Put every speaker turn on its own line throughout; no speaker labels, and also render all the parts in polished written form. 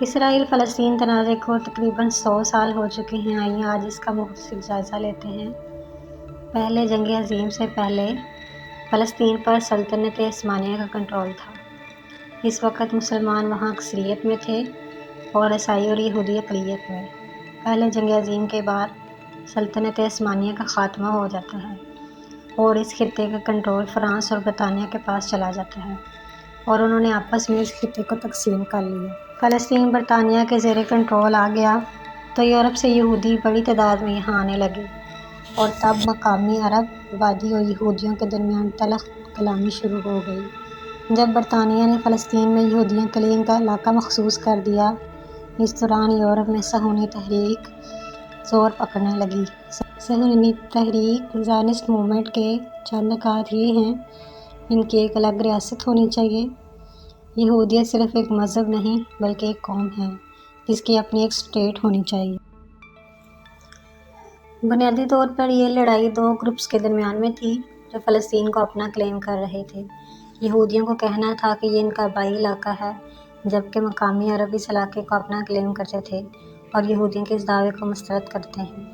اسرائیل فلسطین تنازع کو تقریباً 100 سال ہو چکے ہیں۔ آئیے آج اس کا مختصر جائزہ لیتے ہیں۔ پہلے جنگ عظیم سے پہلے فلسطین پر سلطنت عثمانیہ کا کنٹرول تھا۔ اس وقت مسلمان وہاں اکثریت میں تھے اور عیسائی اور یہودی اقلیت میں۔ پہلے جنگ عظیم کے بعد سلطنت عثمانیہ کا خاتمہ ہو جاتا ہے اور اس خطے کا کنٹرول فرانس اور برطانیہ کے پاس چلا جاتا ہے اور انہوں نے آپس میں اس خطے کو تقسیم کر لیا۔ فلسطین برطانیہ کے زیر کنٹرول آ گیا تو یورپ سے یہودی بڑی تعداد میں یہاں آنے لگے اور تب مقامی عرب آبادی اور یہودیوں کے درمیان تلخ کلامی شروع ہو گئی۔ جب برطانیہ نے فلسطین میں یہودیوں کے لیے ان کا علاقہ مخصوص کر دیا، اس دوران یورپ میں صہیونی تحریک زور پکڑنے لگی۔ صہیونی تحریک زائونسٹ موومنٹ کے چند نکات یہ ہیں: ان کی ایک الگ ریاست ہونی چاہیے۔ یہودیت صرف ایک مذہب نہیں بلکہ ایک قوم ہے جس کی اپنی ایک اسٹیٹ ہونی چاہیے۔ بنیادی طور پر یہ لڑائی دو گروپس کے درمیان میں تھی جو فلسطین کو اپنا کلیم کر رہے تھے۔ یہودیوں کو کہنا تھا کہ یہ ان کا آبائی علاقہ ہے، جبکہ مقامی عرب اس علاقے کو اپنا کلیم کرتے تھے اور یہودیوں کے اس دعوے کو مسترد کرتے ہیں۔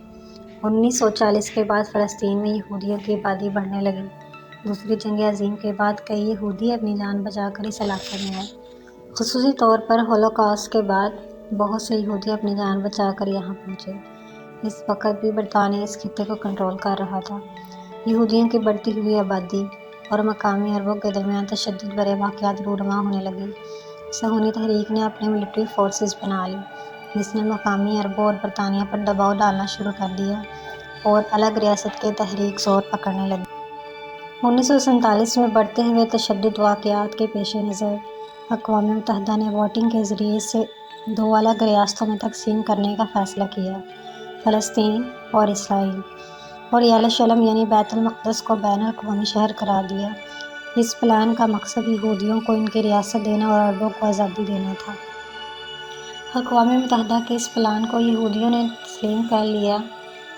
1940 کے بعد فلسطین میں یہودیوں کی آبادی بڑھنے لگی۔ دوسری جنگ عظیم کے بعد کئی یہودی اپنی جان بچا کر اس علاقے میں آئے۔ خصوصی طور پر ہولوکاسٹ کے بعد بہت سے یہودی اپنی جان بچا کر یہاں پہنچے۔ اس وقت بھی برطانیہ اس خطے کو کنٹرول کر رہا تھا۔ یہودیوں کی بڑھتی ہوئی آبادی اور مقامی عربوں کے درمیان تشدد بھرے واقعات رونما ہونے لگے۔ صہیونی تحریک نے اپنی ملٹری فورسز بنا لی جس نے مقامی عربوں اور برطانیہ پر دباؤ ڈالنا شروع کر دیا اور الگ ریاست کی تحریک زور پکڑنے لگی۔ 1947 میں بڑھتے ہوئے تشدد واقعات کے پیش نظر اقوام متحدہ نے ووٹنگ کے ذریعے سے دو الگ ریاستوں میں تقسیم کرنے کا فیصلہ کیا: فلسطین اور اسرائیل، اور یروشلم یعنی بیت المقدس کو بین الاقوامی شہر قرار دیا۔ اس پلان کا مقصد یہودیوں کو ان کی ریاست دینا اور عربوں کو آزادی دینا تھا۔ اقوام متحدہ کے اس پلان کو یہودیوں نے تسلیم کر لیا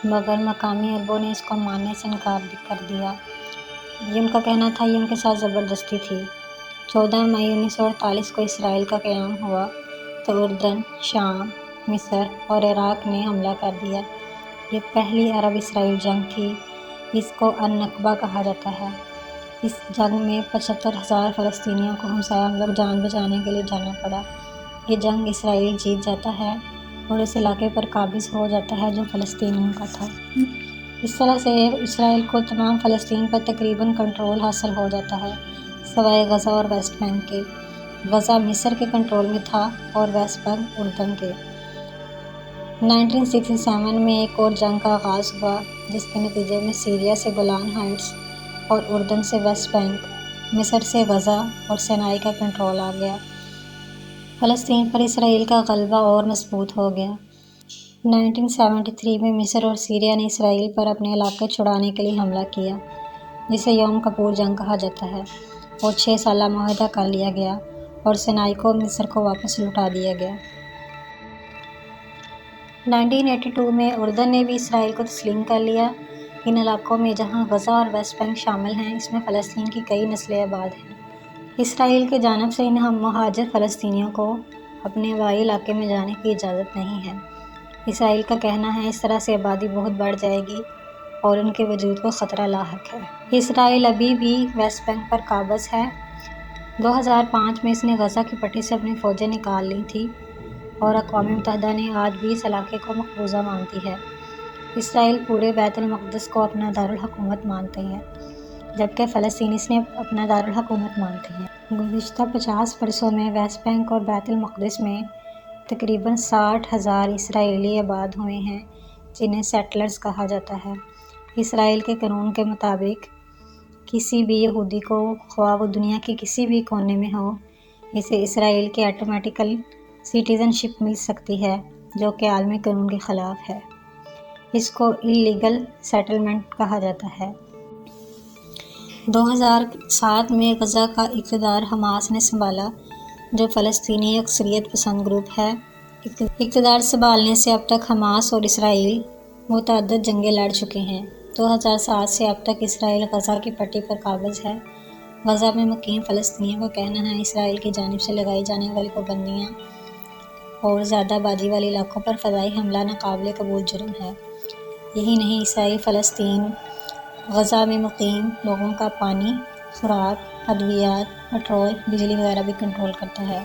مگر مقامی عربوں نے اس کو ماننے سے انکار کر دیا۔ یہ ان کا کہنا تھا، یہ ان کے ساتھ زبردستی تھی۔ 14 مئی 1948 کو اسرائیل کا قیام ہوا تو اردن، شام، مصر اور عراق نے حملہ کر دیا۔ یہ پہلی عرب اسرائیل جنگ تھی۔ اس کو النکبہ کہا جاتا ہے۔ اس جنگ میں 75,000 فلسطینیوں کو ہمسایہ ملک جان بچانے کے لیے جانا پڑا۔ یہ جنگ اسرائیل جیت جاتا ہے اور اس علاقے پر قابض ہو جاتا ہے جو فلسطینیوں کا تھا۔ اس طرح سے اسرائیل کو تمام فلسطین پر تقریباً کنٹرول حاصل ہو جاتا ہے سوائے غزہ اور ویسٹ بینک کے۔ غزہ مصر کے کنٹرول میں تھا اور ویسٹ بینک اردن کے۔ 1967 میں ایک اور جنگ کا آغاز ہوا جس کے نتیجے میں سیریا سے گولان ہائٹس اور اردن سے ویسٹ بینک، مصر سے غزہ اور سینائی کا کنٹرول آ گیا۔ فلسطین پر اسرائیل کا غلبہ اور مضبوط ہو گیا۔ 1973 میں مصر اور سیریا نے اسرائیل پر اپنے علاقے چھڑانے کے لیے حملہ کیا جسے یوم کپور جنگ کہا جاتا ہے، اور 6 سالہ معاہدہ کر لیا گیا اور سینائی کو مصر کو واپس لوٹا دیا گیا۔ 1982 میں اردن نے بھی اسرائیل کو تسلیم کر لیا۔ ان علاقوں میں جہاں غزہ اور ویسٹ بینک شامل ہیں، اس میں فلسطین کی کئی نسلیں آباد ہیں۔ اسرائیل کی جانب سے ان مہاجر فلسطینیوں کو اپنے آبائی علاقے میں جانے کی اجازت نہیں ہے۔ اسرائیل کا کہنا ہے اس طرح سے آبادی بہت بڑھ جائے گی اور ان کے وجود کو خطرہ لاحق ہے۔ اسرائیل ابھی بھی ویسٹ بینک پر قابض ہے۔ 2005 میں اس نے غزہ کی پٹی سے اپنی فوجیں نکال لی تھیں اور اقوام متحدہ نے آج بھی اس علاقے کو مقبوضہ مانتی ہے۔ اسرائیل پورے بیت المقدس کو اپنا دارالحکومت مانتے ہیں جبکہ فلسطین اسے اپنا دارالحکومت مانتے ہیں۔ گزشتہ 50 برسوں میں ویسٹ بینک اور بیت المقدس میں تقریباً 60,000 اسرائیلی آباد ہوئے ہیں جنہیں سیٹلرز کہا جاتا ہے۔ اسرائیل کے قانون کے مطابق کسی بھی یہودی کو خواہ وہ دنیا کے کسی بھی کونے میں ہو، اسے اسرائیل کی آٹومیٹیکل سٹیزن شپ مل سکتی ہے جو کہ عالمی قانون کے خلاف ہے۔ اس کو اللیگل سیٹلمنٹ کہا جاتا ہے۔ 2007 میں غزہ کا اقتدار حماس نے سنبھالا جو فلسطینی اکثریت پسند گروپ ہے۔ اقتدار سنبھالنے سے اب تک حماس اور اسرائیل متعدد جنگیں لڑ چکے ہیں۔ 2007 سے اب تک اسرائیل غزہ کی پٹی پر قابض ہے۔ غزہ میں مقیم فلسطینیوں کا کہنا ہے اسرائیل کی جانب سے لگائی جانے والی پابندیاں اور زیادہ آبادی والے علاقوں پر فضائی حملہ ناقابل قبول جرم ہے۔ یہی نہیں، عیسائی فلسطین غزہ میں مقیم لوگوں کا پانی، خوراک، ادویات، پٹرول، بجلی وغیرہ بھی کنٹرول کرتا ہے۔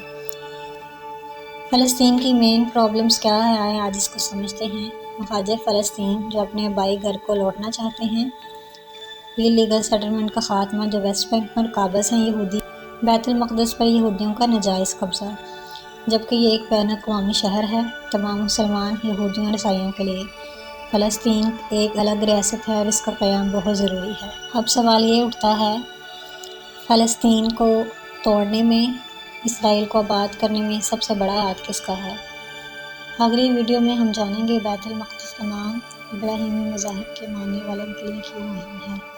فلسطین کی مین پرابلمز کیا ہے، آئیں آج اس کو سمجھتے ہیں۔ مہاجر فلسطین جو اپنے آبائی گھر کو لوٹنا چاہتے ہیں، لیگل سیٹلمنٹ کا خاتمہ، جو ویسٹ بینک پر قابض ہیں یہودی، بیت المقدس پر یہودیوں کا ناجائز قبضہ، جبکہ یہ ایک بین الاقوامی شہر ہے تمام مسلمان، یہودیوں اور عیسائیوں کے لیے۔ فلسطین ایک الگ ریاست ہے اور اس کا قیام بہت ضروری ہے۔ اب سوال یہ اٹھتا ہے، فلسطین کو توڑنے میں، اسرائیل کو آباد کرنے میں سب سے بڑا ہاتھ کس کا ہے؟ اگلی ویڈیو میں ہم جانیں گے بیت المقدس کا نام ابراہیمی مذاہب کے ماننے والوں کے لیے کیوں اہم ہے۔